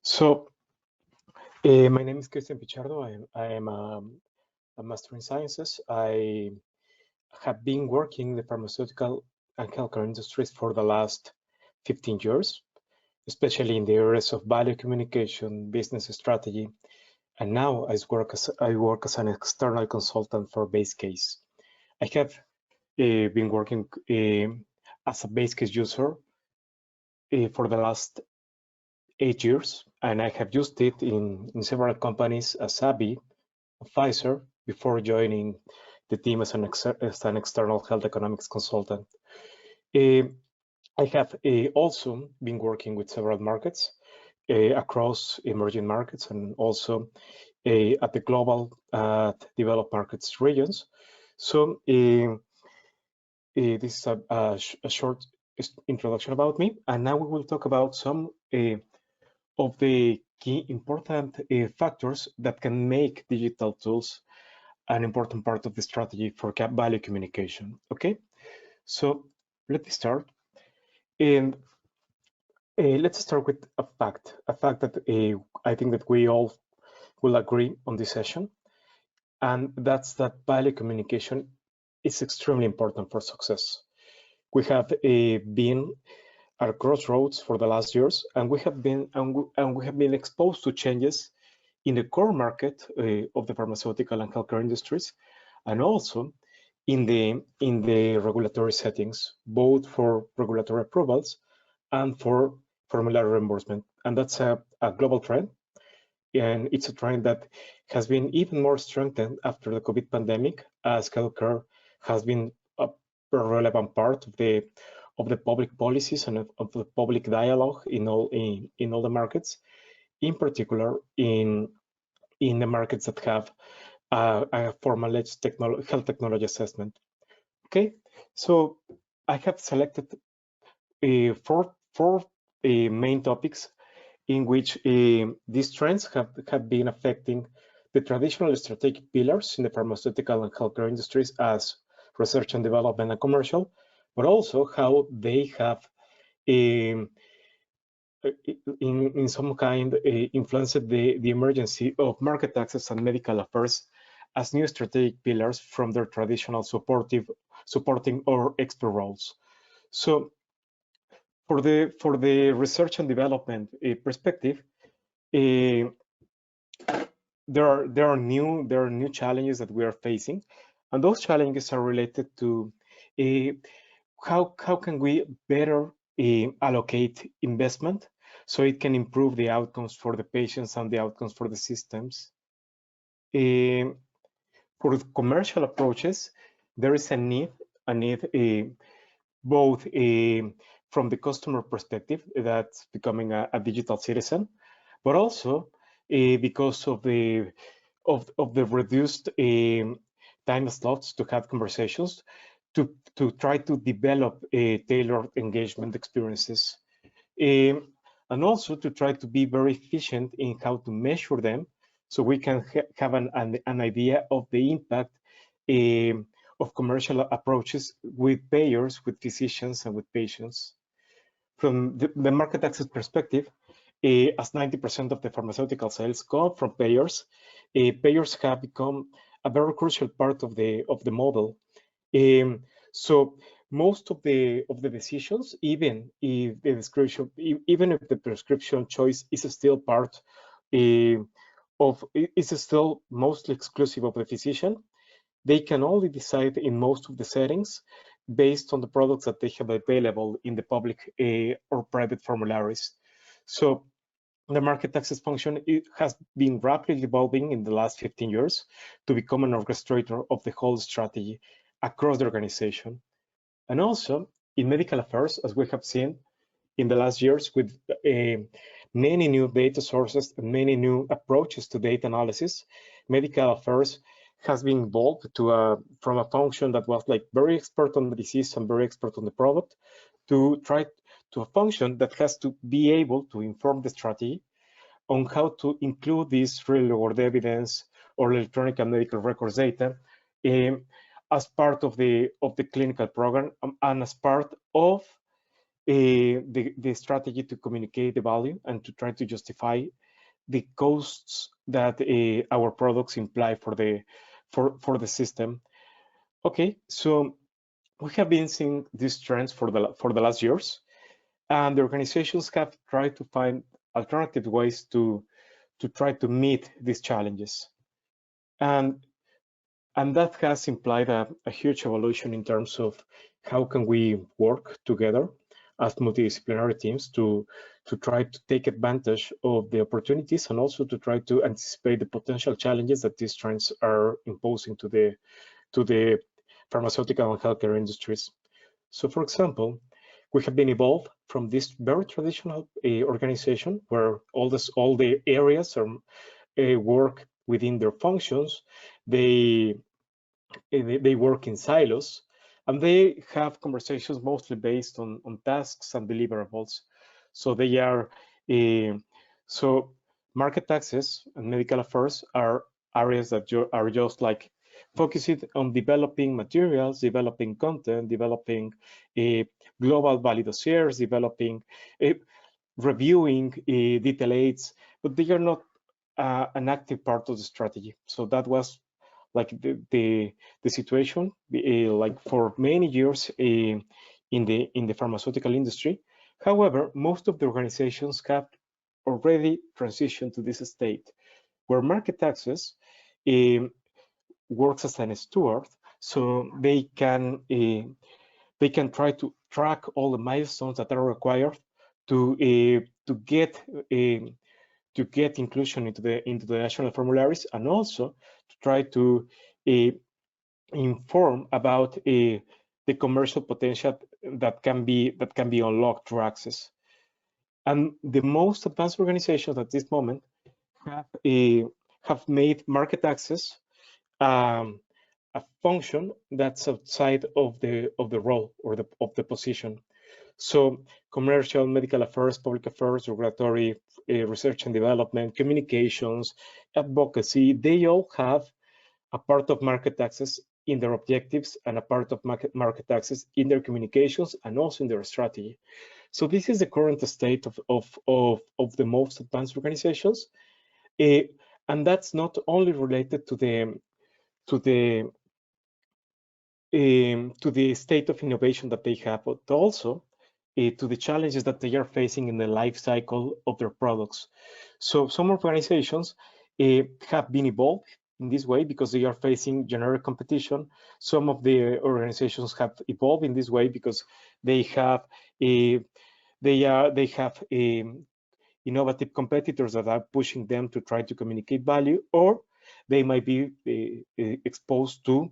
So, my name is Christian Pichardo. I am a Master in Sciences. I have been working in the pharmaceutical and healthcare industries for the last 15 years, especially in the areas of value communication, business strategy, and now I work as an external consultant for Basecase. I have been working as a Basecase user for the last 8 years, and I have used it in several companies as Abby, Pfizer, before joining the team as an external health economics consultant. I have also been working with several markets across emerging markets and also at the global developed markets regions. So this is a short introduction about me, and now we will talk about some of the key important factors that can make digital tools an important part of the strategy for value communication. Okay, so let's start. And let's start with a fact that I think that we all will agree on this session, and that's that value communication is extremely important for success. We have been at crossroads for the last years, and we have been exposed to changes in the core market of the pharmaceutical and healthcare industries, and also in the regulatory settings, both for regulatory approvals and for formulary reimbursement. And that's a global trend, and it's a trend that has been even more strengthened after the COVID pandemic, as healthcare has been a relevant part of the public policies and of the public dialogue in all the markets, in particular in the markets that have a formalized health technology assessment. Okay, so I have selected four main topics in which these trends have been affecting the traditional strategic pillars in the pharmaceutical and healthcare industries as research and development and commercial, but also how they have in some kind influenced the emergency of market access and medical affairs as new strategic pillars from their traditional supporting or expert roles. So for the research and development perspective, there are new challenges that we are facing, and those challenges are related to how can we better allocate investment so it can improve the outcomes for the patients and the outcomes for the systems. For the commercial approaches, there is a need both from the customer perspective, that's becoming a digital citizen, but also because of the reduced time slots to have conversations, to try to develop tailored engagement experiences, and also to try to be very efficient in how to measure them, so we can have an idea of the impact of commercial approaches with payers, with physicians, and with patients. From the market access perspective, as 90% of the pharmaceutical sales come from payers, payers have become a very crucial part of the model. So most of the decisions, even if the prescription choice is still part is still mostly exclusive of the physician, they can only decide in most of the settings based on the products that they have available in the public or private formularies. So the market access function has been rapidly evolving in the last 15 years to become an orchestrator of the whole strategy across the organization. And also in medical affairs, as we have seen in the last years, with many new data sources and many new approaches to data analysis, medical affairs has been evolved to from a function that was like very expert on the disease and very expert on the product, to a function that has to be able to inform the strategy on how to include this real world evidence or electronic and medical records data as part of the clinical program and as part of the strategy to communicate the value and to try to justify the costs that our products imply for the system. Okay, so we have been seeing these trends for the last years, and the organizations have tried to find alternative ways to try to meet these challenges, and that has implied a huge evolution in terms of how can we work together as multidisciplinary teams to try to take advantage of the opportunities and also to try to anticipate the potential challenges that these trends are imposing to the pharmaceutical and healthcare industries. So, for example, we have been evolved from this very traditional organization where all the areas are work within their functions. They work in silos, and they have conversations mostly based on tasks and deliverables. So they are so market access and medical affairs are areas that are just like focusing on developing materials, developing content, developing global value dossiers, developing reviewing detail aids, but they are not an active part of the strategy. So that was like the situation like for many years in the pharmaceutical industry. However, most of the organizations have already transitioned to this state where market access works as an steward, so they can try to track all the milestones that are required to get inclusion into the national formularies, and also to try to inform about the commercial potential that can be unlocked through access. And the most advanced organizations at this moment have made market access a function that's outside of the role or of the position. So commercial, medical affairs, public affairs, regulatory, research and development, communications, advocacy, they all have a part of market access in their objectives and a part of market access in their communications and also in their strategy. So this is the current state of the most advanced organizations. And that's not only related to the state of innovation that they have, but also to the challenges that they are facing in the life cycle of their products. So some organizations have been evolved in this way because they are facing generic competition. Some of the organizations have evolved in this way because they have innovative competitors that are pushing them to try to communicate value, or they might be exposed to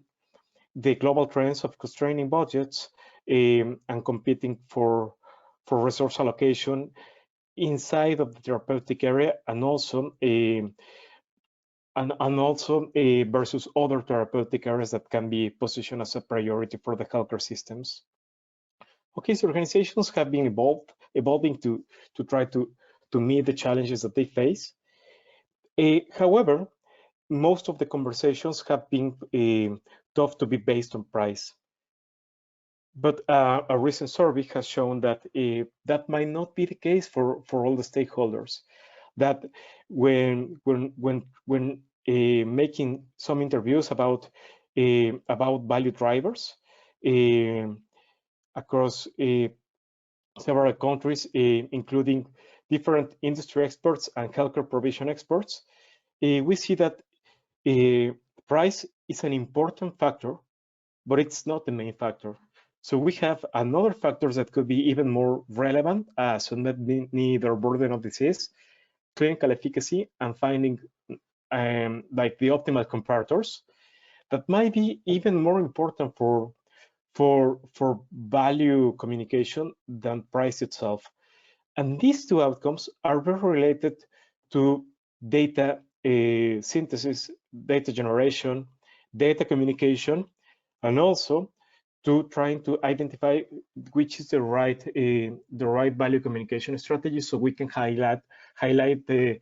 the global trends of constraining budgets and competing for resource allocation inside of the therapeutic area, and also versus other therapeutic areas that can be positioned as a priority for the healthcare systems. Okay, so organizations have been evolving to try to meet the challenges that they face. However, most of the conversations have been tough to be based on price. But a recent survey has shown that that might not be the case for all the stakeholders. That when making some interviews about value drivers across several countries, including different industry experts and healthcare provision experts, we see that price is an important factor, but it's not the main factor. So we have another factors that could be even more relevant as unmet need or burden of disease, clinical efficacy, and finding like the optimal comparators that might be even more important for value communication than price itself. And these two outcomes are very related to data synthesis, data generation, data communication, and also to trying to identify which is the right value communication strategy, so we can highlight the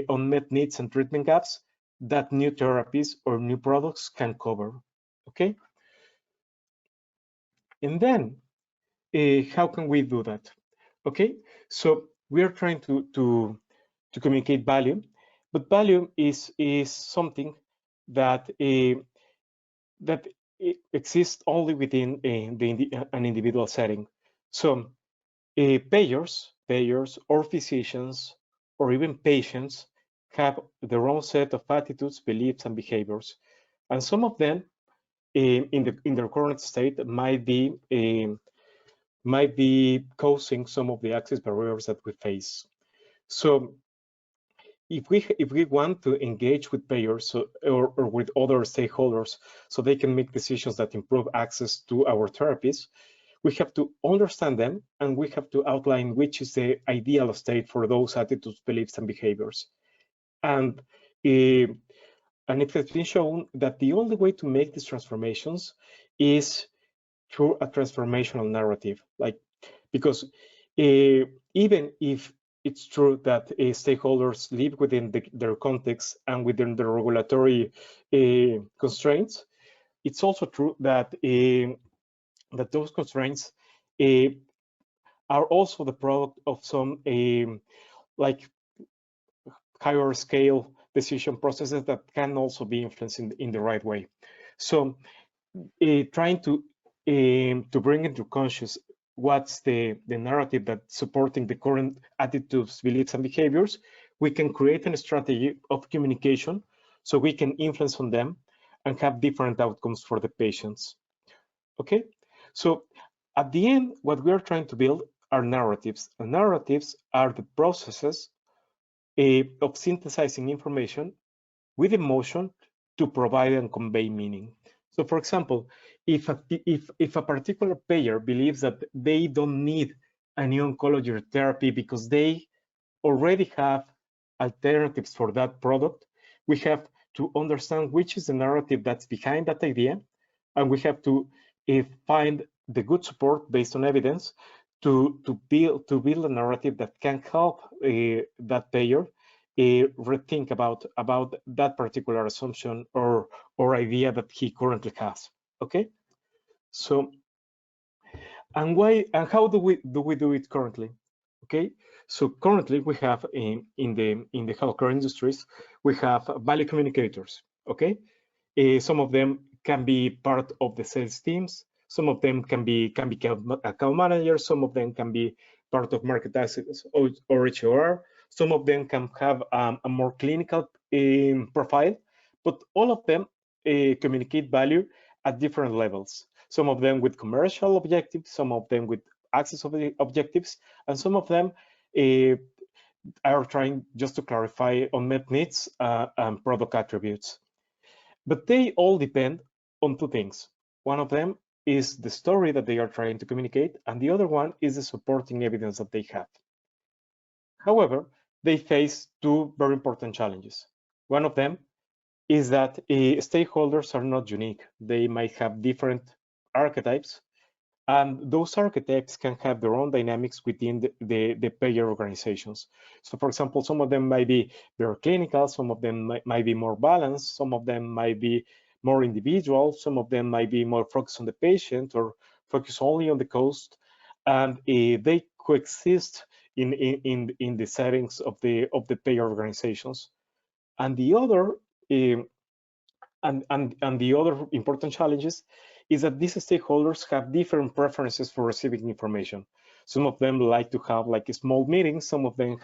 unmet needs and treatment gaps that new therapies or new products can cover. Okay, and then how can we do that? Okay, so we are trying to communicate value, but value is something that that exists only within an individual setting. So payers or physicians or even patients have their own set of attitudes, beliefs, and behaviors, and some of them in their current state might be causing some of the access barriers that we face. So if we want to engage with payers or with other stakeholders so they can make decisions that improve access to our therapies, we have to understand them and we have to outline which is the ideal state for those attitudes, beliefs, and behaviors. And it has been shown that the only way to make these transformations is through a transformational narrative. Like, because even if it's true that stakeholders live within their context and within the regulatory constraints, it's also true that that those constraints are also the product of some like higher scale decision processes that can also be influenced in the right way. So trying to bring into conscious what's the narrative that's supporting the current attitudes, beliefs, and behaviors, we can create a strategy of communication so we can influence on them and have different outcomes for the patients. Okay, so at the end, what we are trying to build are narratives. And narratives are the processes of synthesizing information with emotion to provide and convey meaning. So for example, if a particular payer believes that they don't need a new oncology therapy because they already have alternatives for that product, we have to understand which is the narrative that's behind that idea, and we have to find the good support based on evidence to build a narrative that can help that payer rethink about that particular assumption or idea that he currently has. Okay, so and how do we do it currently? Okay, so currently we have in the healthcare industries we have value communicators. Okay, some of them can be part of the sales teams. Some of them can be account managers. Some of them can be part of market access or HOR. Some of them can have a more clinical profile, but all of them communicate value at different levels. Some of them with commercial objectives, some of them with access objectives, and some of them are trying just to clarify unmet needs and product attributes. But they all depend on two things. One of them is the story that they are trying to communicate, and the other one is the supporting evidence that they have. However, they face two very important challenges. One of them is that stakeholders are not unique. They might have different archetypes, and those archetypes can have their own dynamics within the payer organizations. So for example, some of them might be very clinical, some of them might be more balanced, some of them might be more individual, some of them might be more focused on the patient or focus only on the cost, and they coexist in the settings of the payer organizations. And the other and the other important challenges is that these stakeholders have different preferences for receiving information. Some of them like to have like small meetings. Some of them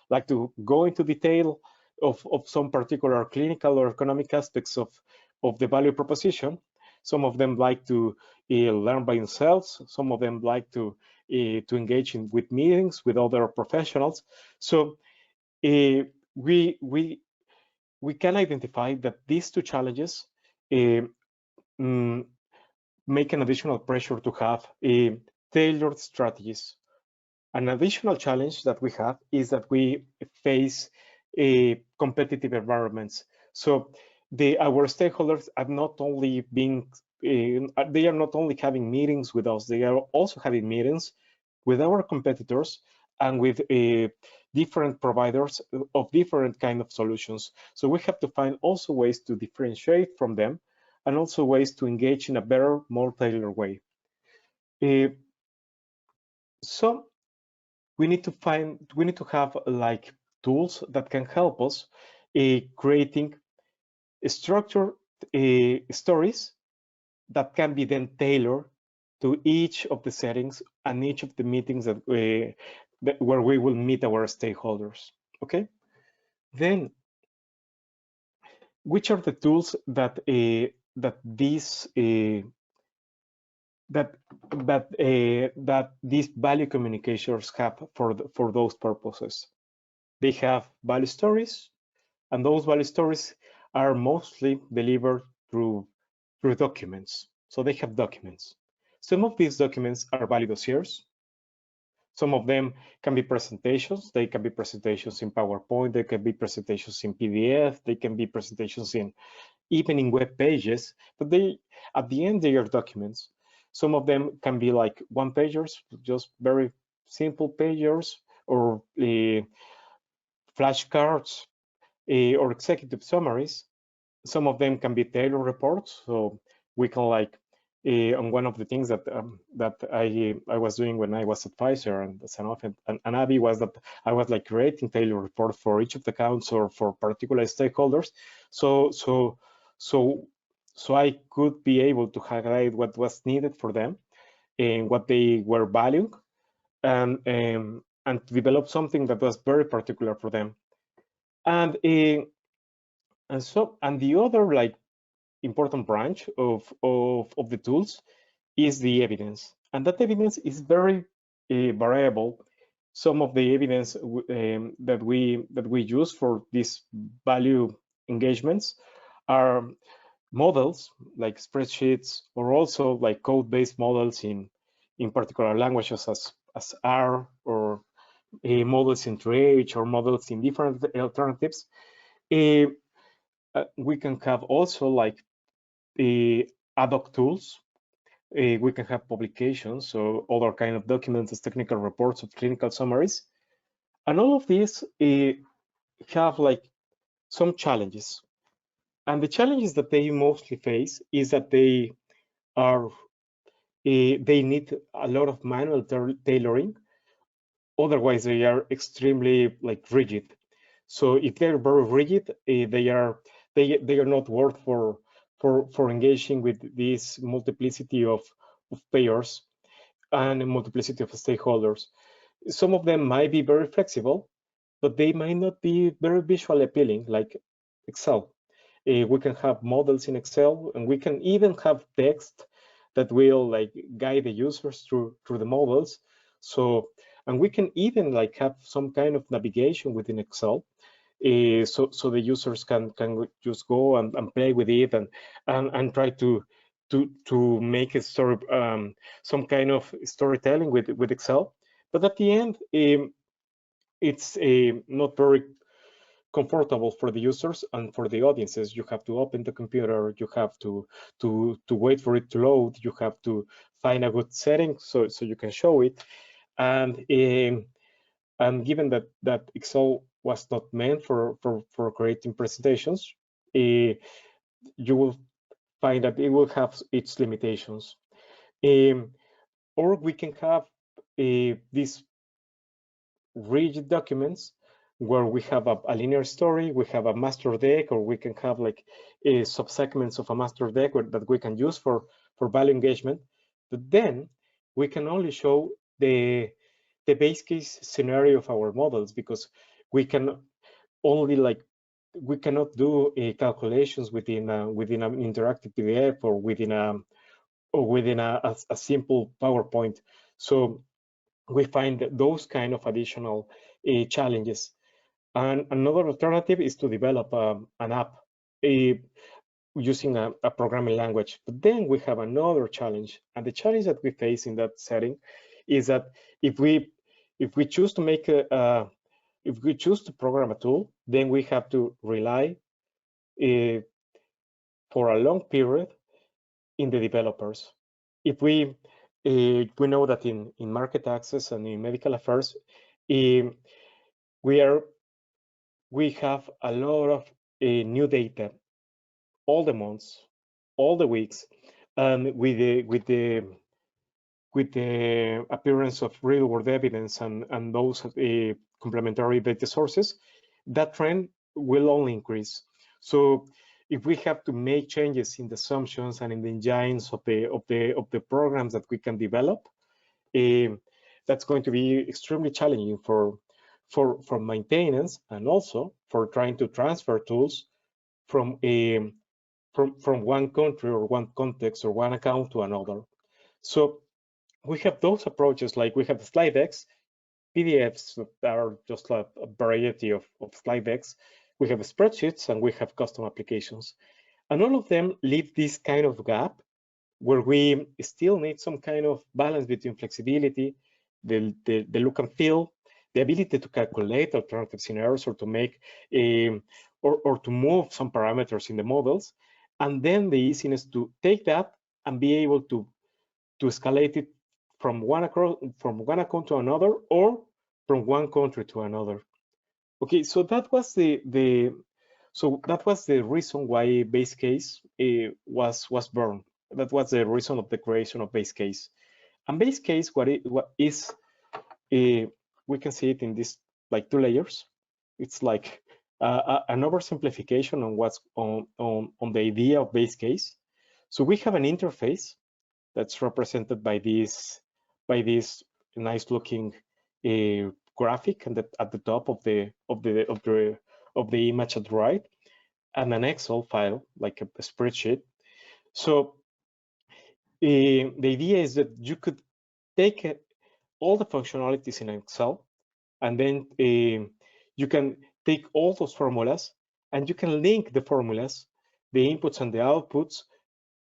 like to go into detail of some particular clinical or economic aspects of the value proposition. Some of them like to learn by themselves. Some of them like to engage with meetings with other professionals. So we can identify that these two challenges make an additional pressure to have tailored strategies. An additional challenge that we have is that we face competitive environments. So our stakeholders are not only they are not only having meetings with us, they are also having meetings with our competitors and with different providers of different kind of solutions. So we have to find also ways to differentiate from them and also ways to engage in a better, more tailored way. So we need to have like tools that can help us creating structured stories that can be then tailored to each of the settings and each of the meetings where we will meet our stakeholders. Okay. Then, which are the tools that these that these value communicators have for those purposes? They have value stories, and those value stories are mostly delivered through documents. So they have documents. Some of these documents are value dossiers. Some of them can be presentations. They can be presentations in PowerPoint. They can be presentations in PDF. They can be presentations even in web pages. But at the end, they are documents. Some of them can be like one pagers, just very simple pagers, or flashcards, or executive summaries. Some of them can be tailored reports. So we can like on one of the things that I was doing when I was at Pfizer and Sanofi and AbbVie was that I was like creating tailored reports for each of the accounts or for particular stakeholders. So I could be able to highlight what was needed for them and what they were valuing, and to develop something that was very particular for them. And the other like important branch of the tools is the evidence, and that evidence is very variable. Some of the evidence that we use for these value engagements are models like spreadsheets, or also like code-based models in particular languages as R, or models in TrueH, or models in different alternatives. We can have also like ad hoc tools. We can have publications, so other kind of documents as technical reports or clinical summaries. And all of these have like some challenges. And the challenges that they mostly face is that they need a lot of manual tailoring. Otherwise, they are extremely like rigid. So if they're very rigid, they are not worth for engaging with this multiplicity of payers and a multiplicity of stakeholders. Some of them might be very flexible, but they might not be very visually appealing, like Excel. We can have models in Excel, and we can even have text that will like guide the users through the models. So, and we can even like have some kind of navigation within Excel. So the users can just go and play with it and try to make a story, some kind of storytelling with Excel. But at the end, it's not very comfortable for the users and for the audiences. You have to open the computer, you have to wait for it to load, you have to find a good setting so you can show it. And given that Excel was not meant for creating presentations, you will find that it will have its limitations. Or we can have these rigid documents where we have a linear story, we have a master deck, or we can have like subsegments of a master deck that we can use for value engagement. But then we can only show the base case scenario of our models, because we can only like we cannot do calculations within an interactive PDF or within a simple PowerPoint. So we find those kind of additional challenges. And another alternative is to develop an app using a programming language. But then we have another challenge, and the challenge that we face in that setting is that if we choose to make if we choose to program a tool, then we have to rely for a long period in the developers. If we know that in market access and in medical affairs, we have a lot of new data all the months, all the weeks, and with the with the appearance of real world evidence and those complementary data sources, that trend will only increase. So if we have to make changes in the assumptions and in the engines of the programs that we can develop, that's going to be extremely challenging for maintenance, and also for trying to transfer tools from one country or one context or one account to another. So we have those approaches, like we have the slide decks, PDFs that are just a variety of slide decks. We have spreadsheets, and we have custom applications. And all of them leave this kind of gap where we still need some kind of balance between flexibility, the look and feel, the ability to calculate alternative scenarios, or to make or to move some parameters in the models, and then the easiness to take that and be able to escalate it from one account to another, or from one country to another. Okay, so that was the reason why Basecase was born. That was the reason of the creation of Basecase. And Basecase, what is we can see it in this like 2 layers. It's like an oversimplification on what's on the idea of Basecase. So we have an interface that's represented by this nice looking graphic and at the top of the image at the right, and an Excel file like a spreadsheet. So the idea is that you could take all the functionalities in Excel, and then you can take all those formulas, and you can link the formulas, the inputs and the outputs,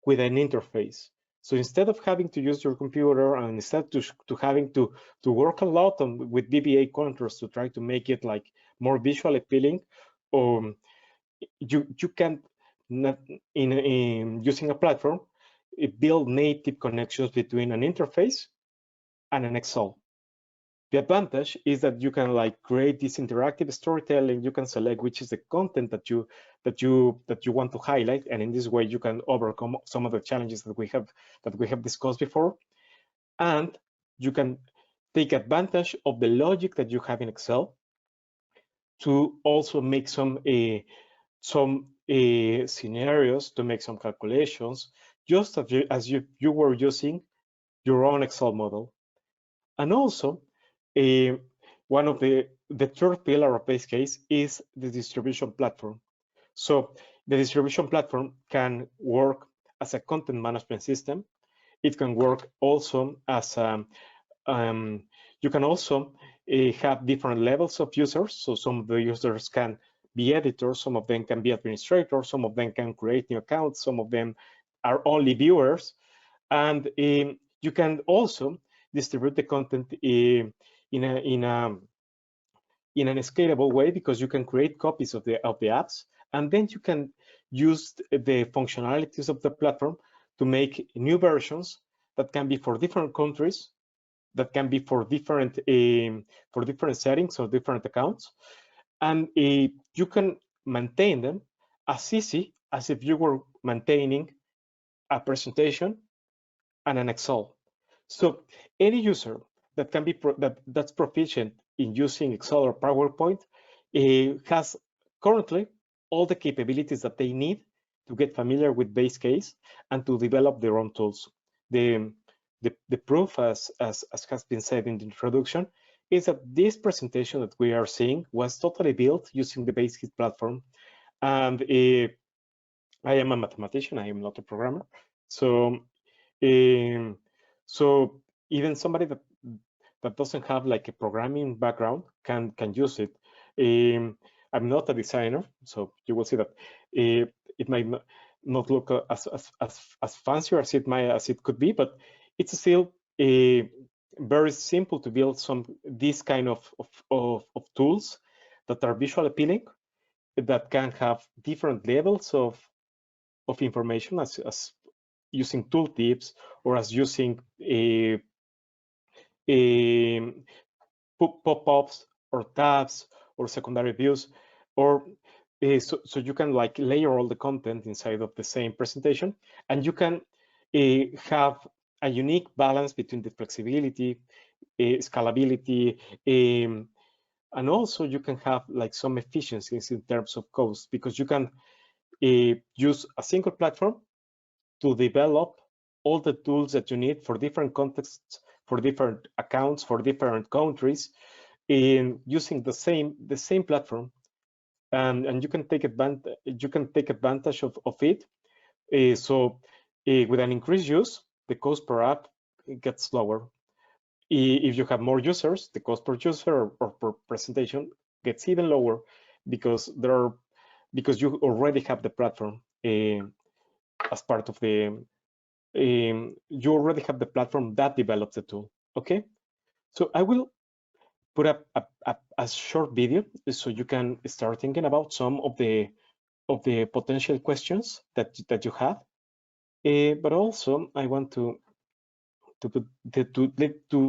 with an interface. So instead of having to use your computer, and instead to having to work a lot with VBA contours to try to make it like more visually appealing, you can, in using a platform, build native connections between an interface and an Excel. The advantage is that you can like create this interactive storytelling. You can select which is the content that you want to highlight, and in this way you can overcome some of the challenges that we have discussed before, and you can take advantage of the logic that you have in Excel to also make some scenarios, to make some calculations, just as you were using your own Excel model. And also, one of the third pillar of Basecase is the distribution platform. So the distribution platform can work as a content management system. It can work also as you can also have different levels of users. So some of the users can be editors, some of them can be administrators, some of them can create new accounts, some of them are only viewers, and you can also distribute the content in an scalable way, because you can create copies of the apps, and then you can use the functionalities of the platform to make new versions that can be for different countries, that can be for different settings or different accounts, and you can maintain them as easy as if you were maintaining a presentation and an Excel. So any user that can be that's proficient in using Excel or PowerPoint has currently all the capabilities that they need to get familiar with Basecase and to develop their own tools. The proof, as has been said in the introduction, is that this presentation that we are seeing was totally built using the Basecase platform. And I am a mathematician, I am not a programmer. So so even somebody that doesn't have like a programming background can use it. I'm not a designer, so you will see that it might not look as fancy as it could be, but it's still very simple to build these kind of tools that are visually appealing, that can have different levels of information, as using tooltips, or as using pop-ups or tabs or secondary views, or so you can like layer all the content inside of the same presentation, and you can have a unique balance between the flexibility, scalability, and also you can have like some efficiencies in terms of cost, because you can use a single platform to develop all the tools that you need for different contexts, for different accounts, for different countries, in using the same platform, and you can take advantage of it. So with an increased use, the cost per app gets lower. If you have more users, the cost per user or per presentation gets even lower, because you already have the platform as part of the you already have the platform that develops the tool. Okay, so I will put up a short video so you can start thinking about some of the potential questions that you have. But also I want to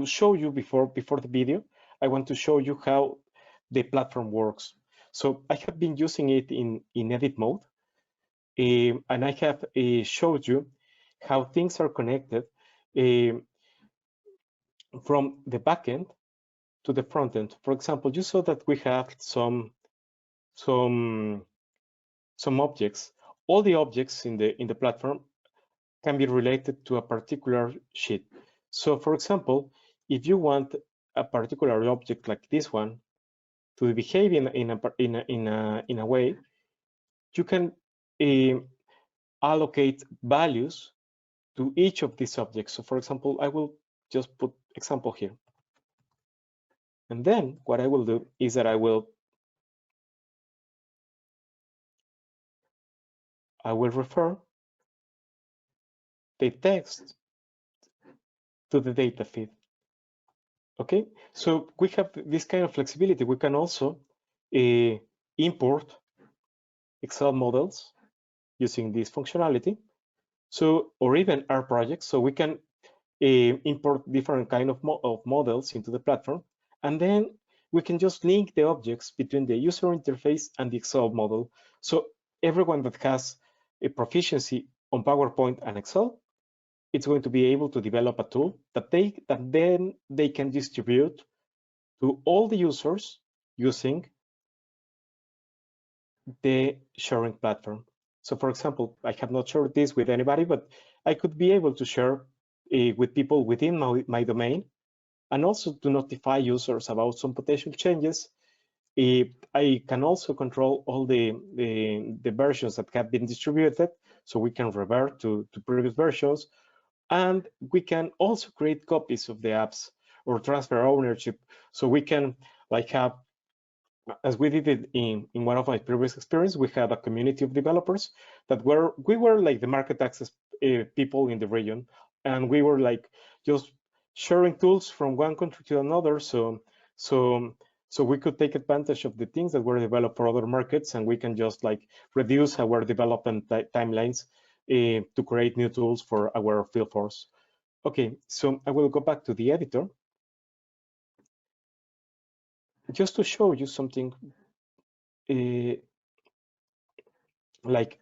show you before the video. I want to show you how the platform works. So I have been using it in edit mode, and I have showed you how things are connected from the backend to the front end. For example, you saw that we have some objects. All the objects in the platform can be related to a particular sheet. So for example, if you want a particular object like this one to behave in a way, you can allocate values to each of these objects. So for example, I will just put example here. And then what I will do is that I will refer the text to the data feed. Okay, so we have this kind of flexibility. We can also import Excel models using this functionality. So, or even R projects. So we can import different kind of models into the platform, and then we can just link the objects between the user interface and the Excel model. So everyone that has a proficiency on PowerPoint and Excel, it's going to be able to develop a tool that then they can distribute to all the users using the sharing platform. So for example, I have not shared this with anybody, but I could be able to share with people within my domain, and also to notify users about some potential changes. I can also control all the versions that have been distributed, so we can revert to previous versions, and we can also create copies of the apps or transfer ownership. So we can like have, as we did it in one of my previous experiences, we had a community of developers that we were like the market access people in the region, and we were like just sharing tools from one country to another. So we could take advantage of the things that were developed for other markets, and we can just like reduce our development timelines to create new tools for our field force. Okay, so I will go back to the editor just to show you something like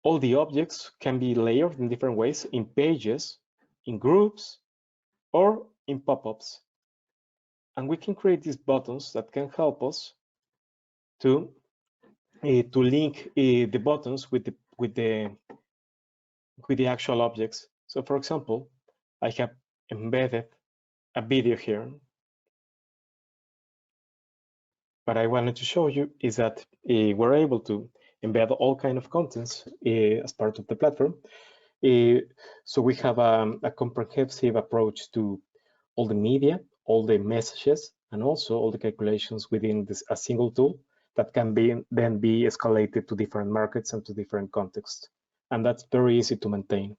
all the objects can be layered in different ways, in pages, in groups, or in pop-ups. And we can create these buttons that can help us to link the buttons with the actual objects. So for example, I have embedded a video here. What I wanted to show you is that we're able to embed all kind of contents as part of the platform. So we have a comprehensive approach to all the media, all the messages, and also all the calculations within a single tool that can then be escalated to different markets and to different contexts. And that's very easy to maintain.